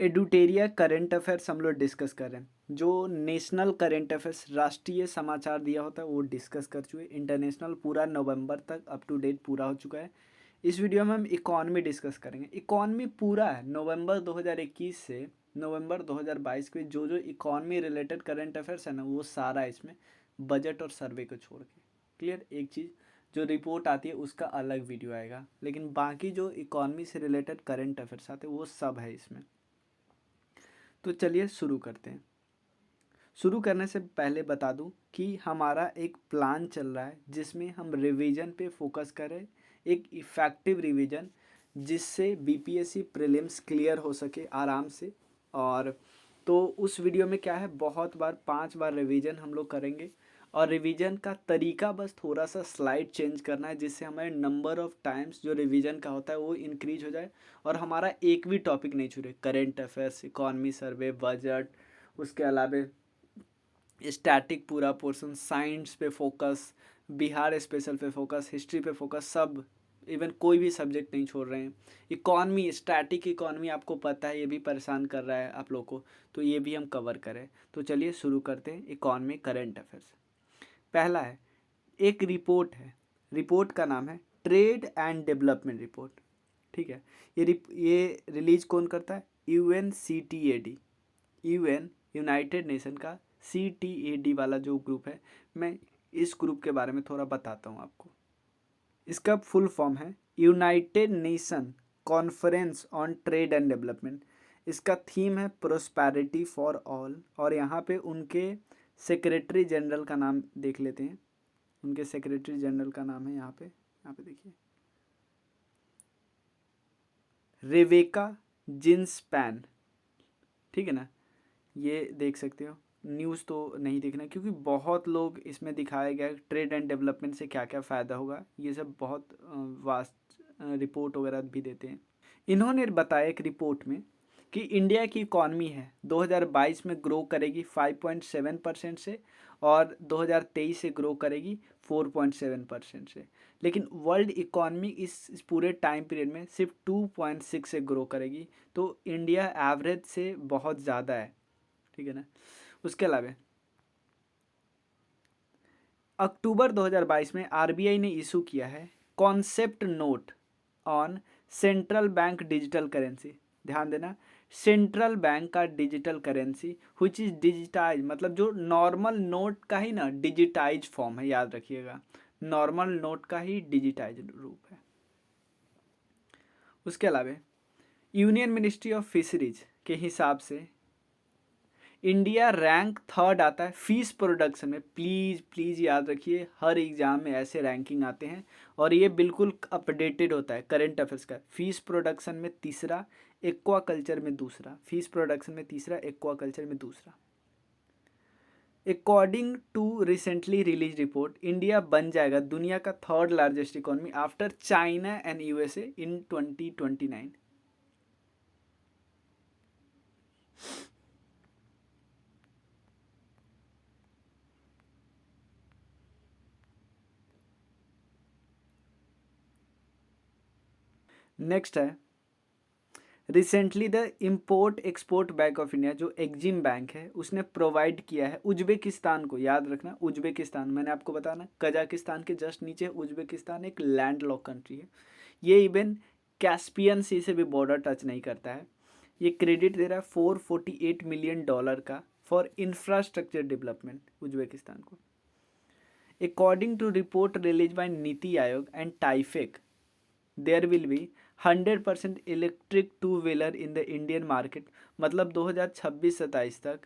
एडुटेरिया current affairs हम लोग discuss कर रहे हैं। जो नेशनल करंट अफेयर्स राष्ट्रीय समाचार दिया होता है वो डिस्कस कर चुके। इंटरनेशनल पूरा नवंबर तक अप टू डेट पूरा हो चुका है। इस वीडियो में हम इकॉनमी डिस्कस करेंगे। इकॉनमी पूरा है नवंबर 2021 से नवंबर 2022 के जो जो इकॉनमी रिलेटेड करंट अफेयर्स है ना वो सारा इसमें, बजट और सर्वे को छोड़ के। क्लियर। एक चीज़ जो रिपोर्ट आती है उसका अलग वीडियो आएगा, लेकिन बाकी जो इकॉनमी से रिलेटेड करंट अफेयर्स आते हैं वो सब है इसमें। तो चलिए शुरू करते हैं। शुरू करने से पहले बता दूं कि हमारा एक प्लान चल रहा है जिसमें हम रिवीजन पे फोकस करें, एक इफ़ेक्टिव रिवीजन जिससे बीपीएससी प्रीलिम्स क्लियर हो सके आराम से। और तो उस वीडियो में क्या है, बहुत बार 5 बार रिवीजन हम लोग करेंगे और रिवीजन का तरीका बस थोड़ा सा स्लाइड चेंज करना है जिससे हमारे नंबर ऑफ़ टाइम्स जो रिवीजन का होता है वो इंक्रीज हो जाए और हमारा एक भी टॉपिक नहीं छूटे। करेंट अफेयर्स, इकॉनमी सर्वे, बजट, उसके अलावा स्टैटिक पूरा पोर्शन, साइंस पे फोकस, बिहार स्पेशल पे फोकस, हिस्ट्री पे फोकस, सब इवन कोई भी सब्जेक्ट नहीं छोड़ रहे हैं। इकॉनमी, स्टैटिक इकॉनमी आपको पता है ये भी परेशान कर रहा है आप लोग को, तो ये भी हम कवर करें। तो चलिए शुरू करते हैं इकॉनमी करंट अफेयर्स। पहला है, एक रिपोर्ट है, रिपोर्ट का नाम है ट्रेड एंड डेवलपमेंट रिपोर्ट। ठीक है। ये रिलीज कौन करता है? UNCTAD, UN, यूनाइटेड नेशन का CTAD वाला जो ग्रुप है। मैं इस ग्रुप के बारे में थोड़ा बताता हूँ आपको। इसका फुल फॉर्म है United nation conference on trade and development. इसका थीम है प्रोस्पैरिटी फॉर ऑल। और यहाँ पे उनके सेक्रेटरी जनरल का नाम देख लेते हैं। उनके सेक्रेटरी जनरल का नाम है यहाँ पे देखिए, रेवेका जिन्सपैन। ठीक है ना, ये देख सकते हो। न्यूज़ तो नहीं देखना क्योंकि बहुत लोग इसमें दिखाया गया है ट्रेड एंड डेवलपमेंट से क्या क्या फ़ायदा होगा, ये सब बहुत वास्ट रिपोर्ट वगैरह भी देते हैं। इन्होंने बताया एक रिपोर्ट में कि इंडिया की इकॉनमी है 2022 में ग्रो करेगी 5.7% से और 2023 से ग्रो करेगी 4.7% से। लेकिन वर्ल्ड इकॉनमी इस पूरे टाइम पीरियड में सिर्फ 2.6 से ग्रो करेगी। तो इंडिया एवरेज से बहुत ज़्यादा है। ठीक है ना। उसके अलावा अक्टूबर 2022 में RBI ने इशू किया है concept note on central bank digital currency. ध्यान देना, सेंट्रल बैंक का digital currency which is digitise, मतलब जो नॉर्मल नोट का ही ना डिजिटाइज फॉर्म है, याद रखिएगा, नॉर्मल नोट का ही डिजिटाइज रूप है। उसके अलावा यूनियन मिनिस्ट्री ऑफ फिशरीज के हिसाब से इंडिया रैंक 3rd आता है फीस प्रोडक्शन में। प्लीज़ प्लीज़ याद रखिए, हर एग्ज़ाम में ऐसे रैंकिंग आते हैं और ये बिल्कुल अपडेटेड होता है करंट अफेयर्स का। फीस प्रोडक्शन में 3रा, एक्वा कल्चर में 2रा। फीस प्रोडक्शन में 3रा, एक्वा कल्चर में 2रा। According to recently release report, India बन जाएगा दुनिया का 3rd largest economy after China and USA in 2029। Next है, recently the import export bank of India जो एग्जिम बैंक है उसने प्रोवाइड किया है उज्बेकिस्तान को। याद रखना उज्बेकिस्तान, मैंने आपको बताना कजाकिस्तान के जस्ट नीचे उज्बेकिस्तान एक लैंड लॉक कंट्री है। ये इवन कैस्पियन सी से भी बॉर्डर टच नहीं करता है। ये क्रेडिट दे रहा है $448 मिलियन का फॉर इंफ्रास्ट्रक्चर डेवलपमेंट उज्बेकिस्तान को। According to report release by नीति Aayog and TIFAC, there will be 100% electric two wheeler in the Indian market. मतलब 2026-27 तक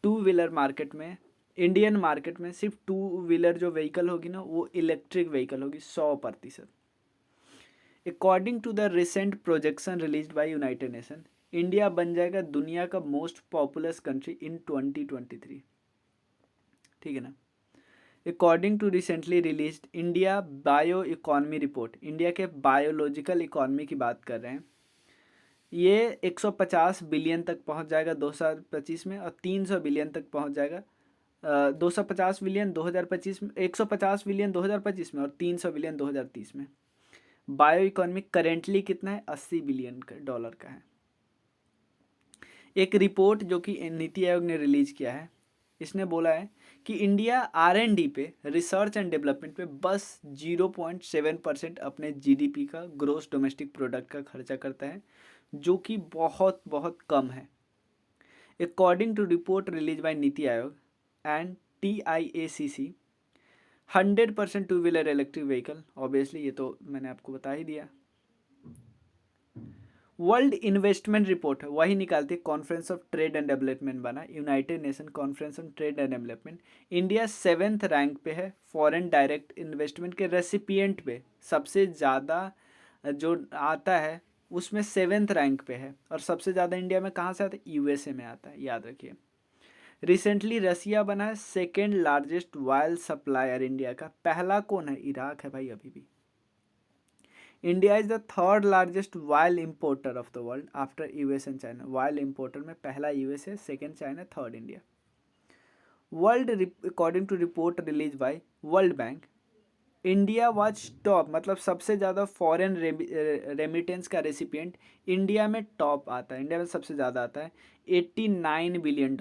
टू व्हीलर मार्केट में, इंडियन मार्केट में सिर्फ टू व्हीलर जो व्हीकल होगी ना वो इलेक्ट्रिक व्हीकल होगी 100%। According to the recent projection release by United Nation, India बन जाएगा दुनिया का मोस्ट पॉपुलस कंट्री इन 2023। ठीक है ना। According to recently release India bio economy report, India के बायोलॉजिकल इकॉनमी की बात कर रहे हैं, ये 150 बिलियन तक पहुंच जाएगा 2025 में और 300 बिलियन तक पहुंच जाएगा 250 बिलियन 2025 में, 150 बिलियन 2025 में और 300 बिलियन 2030 में। बायो इकॉनमी करेंटली कितना है? $80 बिलियन का है। एक रिपोर्ट जो कि नीति आयोग ने रिलीज किया है, इसने बोला है कि इंडिया R&D पे, रिसर्च एंड डेवलपमेंट पे बस 0.7% अपने GDP का, ग्रोस डोमेस्टिक प्रोडक्ट का खर्चा करता है, जो कि बहुत बहुत कम है। According to report release by नीति Aayog and TIACC, 100% two wheeler electric vehicle, obviously ये तो मैंने आपको बता ही दिया। वर्ल्ड इन्वेस्टमेंट रिपोर्ट वही निकालती है, conference of trade and development बना, united nation conference on trade and development. India 7th rank पे है फॉरेन डायरेक्ट इन्वेस्टमेंट के रेसिपिएंट पे, सबसे ज़्यादा जो आता है उसमें 7th रैंक पे है। और सबसे ज़्यादा इंडिया में कहाँ से आता है? USA में आता है, याद रखिए। रिसेंटली रसिया बना है 2nd largest oil supplier India का, पहला कौन है? इराक है भाई अभी भी। India is the 3rd largest oil importer of the world after US and China. Oil importer में पहला US है, 2nd China, 3rd India. World according to report release by world bank, India was top, मतलब सबसे ज़्यादा foreign remittance का recipient India में top आता है, इंडिया में सबसे ज़्यादा आता है, $89 बिलियन।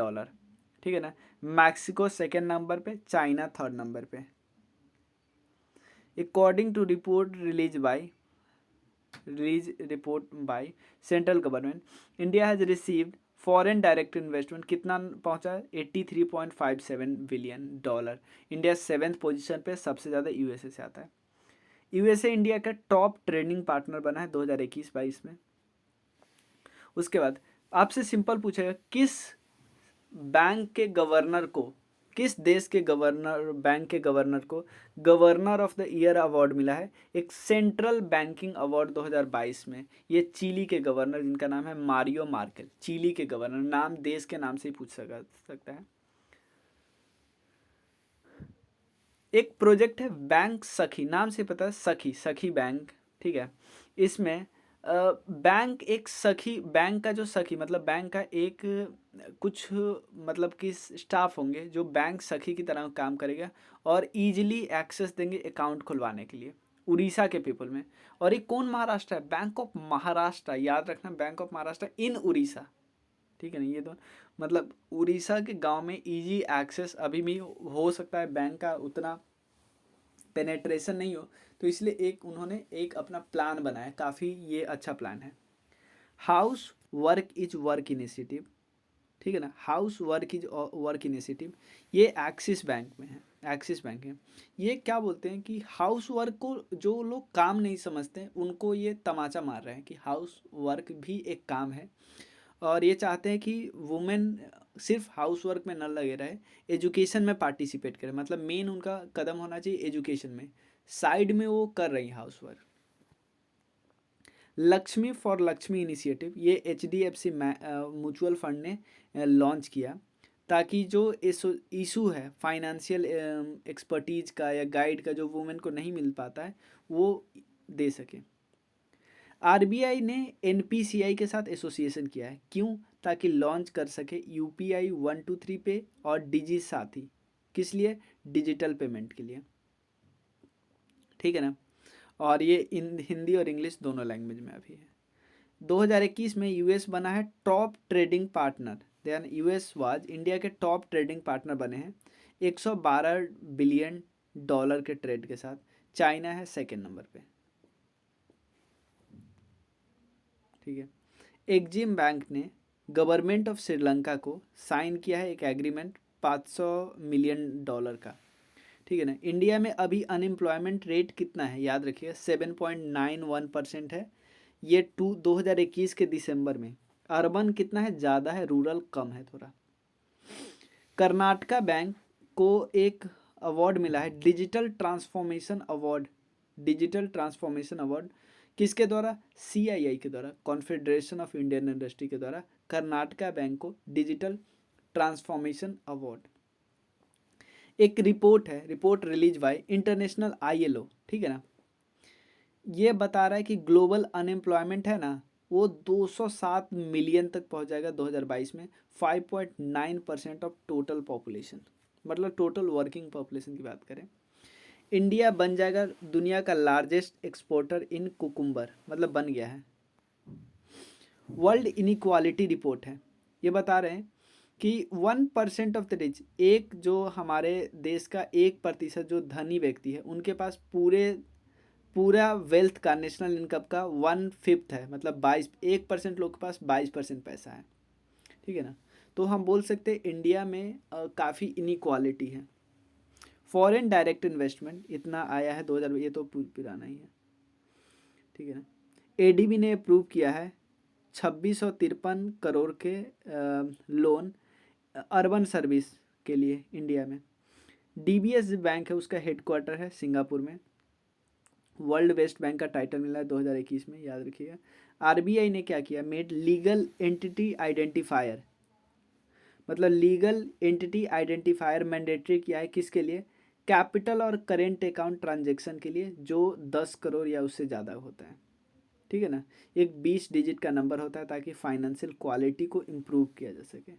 ठीक है ना। मैक्सिको 2nd नंबर पे, चाइना 3rd नंबर पे। According to report report by central government, India has received foreign direct investment कितना पहुंचा है? $83.57 बिलियन। इंडिया 7th पोजीशन पे, सबसे ज़्यादा USA से आता है। USA इंडिया का टॉप ट्रेडिंग पार्टनर बना है 2021-22 में। उसके बाद आपसे सिंपल पूछेगा, किस बैंक के गवर्नर को, किस देश के गवर्नर, बैंक के गवर्नर को governor of the year award मिला है? एक सेंट्रल बैंकिंग अवार्ड 2022 में। ये चिली के गवर्नर, जिनका नाम है मारियो मार्केल, चिली के गवर्नर, नाम देश के नाम से ही पूछ सकता है। एक प्रोजेक्ट है बैंक सखी, नाम से पता है, सखी बैंक। ठीक है। इसमें बैंक एक सखी, बैंक का जो सखी मतलब बैंक का एक कुछ मतलब कि स्टाफ होंगे जो बैंक सखी की तरह काम करेगा और इजीली एक्सेस देंगे अकाउंट खुलवाने के लिए, उड़ीसा के पीपल में। और ये कौन महाराष्ट्र है? बैंक ऑफ महाराष्ट्र, याद रखना, बैंक ऑफ महाराष्ट्र इन उड़ीसा। ठीक है ना। ये तो मतलब उड़ीसा के गांव में इजी एक्सेस अभी भी हो सकता है, बैंक का उतना पेनेट्रेशन नहीं हो, तो इसलिए एक उन्होंने एक अपना प्लान बनाया, काफ़ी ये अच्छा प्लान है। House work is work initiative, ठीक है ना, house work is work initiative, ये एक्सिस बैंक में है, एक्सिस बैंक है। ये क्या बोलते हैं कि हाउस वर्क को जो लोग काम नहीं समझते उनको ये तमाचा मार रहे हैं कि हाउस वर्क भी एक काम है। और ये चाहते हैं कि वुमेन सिर्फ हाउस वर्क में न लगे रहे, एजुकेशन में पार्टिसिपेट करें, मतलब मेन उनका कदम होना चाहिए एजुकेशन में, साइड में वो कर रही house work. Lakshmi for Lakshmi initiative, ये HDFC म्यूचुअल फंड ने लॉन्च किया, ताकि जो इशू है फाइनेंशियल एक्सपर्टीज का या गाइड का जो वुमेन को नहीं मिल पाता है वो दे सके। RBI ने NPCI के साथ एसोसिएशन किया है, क्यों? ताकि लॉन्च कर सके UPI 123 पे और डिजी साथी, किस लिए? डिजिटल पेमेंट के लिए। ठीक है ना। और ये हिंदी और इंग्लिश दोनों लैंग्वेज में अभी है। 2021 में US बना है top trading partner, then US was India के टॉप ट्रेडिंग पार्टनर बने हैं 112 बिलियन डॉलर के ट्रेड के साथ। चाइना है 2nd नंबर पे। ठीक है। एक्जिम बैंक ने गवर्नमेंट ऑफ श्रीलंका को साइन किया है एक एग्रीमेंट $500 मिलियन का। ठीक है ना। इंडिया में अभी अनएम्प्लॉयमेंट रेट कितना है? याद रखिए 7.91% है, ये 2021 के दिसंबर में। अर्बन कितना है? ज़्यादा है, रूरल कम है थोड़ा। कर्नाटका बैंक को एक अवार्ड मिला है digital transformation award, digital transformation award किसके द्वारा? CII के द्वारा, कॉन्फेडरेशन ऑफ इंडियन इंडस्ट्री के द्वारा कर्नाटका बैंक को डिजिटल ट्रांसफॉर्मेशन अवार्ड। एक रिपोर्ट है, report release bye international ILO, ठीक है ना, ये बता रहा है कि ग्लोबल अनएम्प्लॉयमेंट है ना वो 207 मिलियन तक पहुंच जाएगा 2022 में, 5.9% ऑफ टोटल पॉपुलेशन, मतलब टोटल वर्किंग पॉपुलेशन की बात करें। इंडिया बन जाएगा दुनिया का लार्जेस्ट एक्सपोर्टर इन कुकुम्बर, मतलब बन गया है। वर्ल्ड इनइक्वालिटी रिपोर्ट है, ये बता रहे हैं कि 1% ऑफ द रिच, एक जो हमारे देश का 1% जो धनी व्यक्ति है उनके पास पूरा वेल्थ का, नेशनल इनकम का 1/5 है, मतलब 1% लोग के पास 22% पैसा है। ठीक है ना। तो हम बोल सकते हैं इंडिया में काफ़ी इनइक्वालिटी है। फॉरेन डायरेक्ट इन्वेस्टमेंट इतना आया है 2000, ये तो पुराना ही है। ठीक है ना। एडीबी ने अप्रूव किया है 2653 करोड़ के लोन अर्बन सर्विस के लिए इंडिया में। डीबीएस बैंक है, उसका हेडक्वार्टर है सिंगापुर में। वर्ल्ड बेस्ट बैंक का टाइटल मिला है 2021 में, याद रखिएगा। आरबीआई ने क्या किया, मेड लीगल एंटिटी आइडेंटिफायर, मतलब लीगल एंटिटी आइडेंटिफायर मैंडेटरी किया है किसके लिए, कैपिटल और करेंट अकाउंट ट्रांजैक्शन के लिए जो 10 करोड़ या उससे ज़्यादा होता है। ठीक है ना। एक 20 डिजिट का नंबर होता है ताकि फाइनेंशियल क्वालिटी को इम्प्रूव किया जा सके।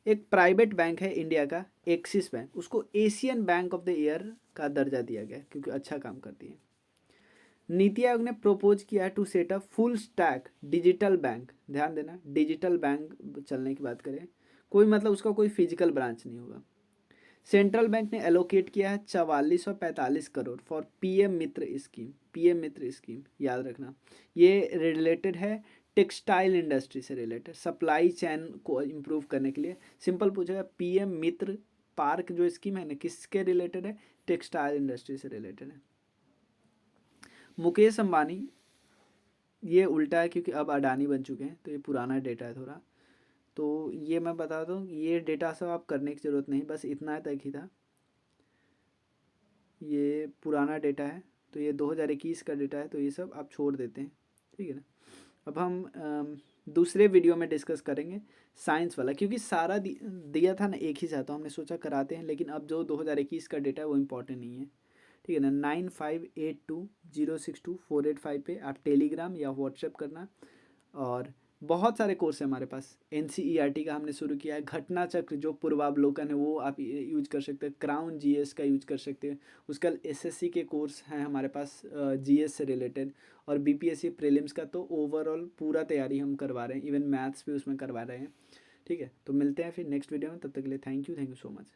एक प्राइवेट बैंक है इंडिया का, एक्सिस बैंक, उसको Asian bank of the year का दर्जा दिया गया क्योंकि अच्छा काम करती है। नीति आयोग ने प्रोपोज किया है to set up full stack digital bank. ध्यान देना, डिजिटल बैंक चलने की बात करें, कोई मतलब उसका कोई फिजिकल ब्रांच नहीं होगा। सेंट्रल बैंक ने एलोकेट किया है 4445 crore for PM Mitra scheme. PM Mitra scheme याद रखना, ये रिलेटेड है टेक्सटाइल इंडस्ट्री से रिलेटेड, सप्लाई चेन को इम्प्रूव करने के लिए। सिंपल पूछेगा, पीएम मित्र पार्क जो स्कीम है ना, किसके रिलेटेड है, टेक्सटाइल इंडस्ट्री से रिलेटेड है। मुकेश अंबानी, ये उल्टा है क्योंकि अब अडानी बन चुके हैं, तो ये पुराना डेटा है थोड़ा, तो ये मैं बता दूं, ये डेटा सब आप करने की ज़रूरत नहीं, बस इतना तक ही था, ये पुराना डेटा है, तो ये 2021 का डेटा है, तो ये सब आप छोड़ देते हैं। ठीक है ना। अब हम दूसरे वीडियो में डिस्कस करेंगे साइंस वाला, क्योंकि सारा दिया था ना एक ही साथ, तो हमने सोचा कराते हैं, लेकिन अब जो 2021 का डेटा है वो इम्पोर्टेंट नहीं है। ठीक है ना। 9582062485 पे आप टेलीग्राम या व्हाट्सएप करना। और बहुत सारे कोर्स है हमारे पास, एनसीईआरटी का हमने शुरू किया है, घटना चक्र जो पूर्वावलोकन है वो आप यूज कर सकते हैं, क्राउन जीएस का यूज कर सकते हैं, उसका एसएससी के कोर्स हैं हमारे पास जीएस से रिलेटेड, और बीपीएससी प्रीलिम्स का तो ओवरऑल पूरा तैयारी हम करवा रहे हैं, इवन मैथ्स भी उसमें करवा रहे हैं। ठीक है, तो मिलते हैं फिर नेक्स्ट वीडियो में, तब तक के लिए थैंक यू सो मच।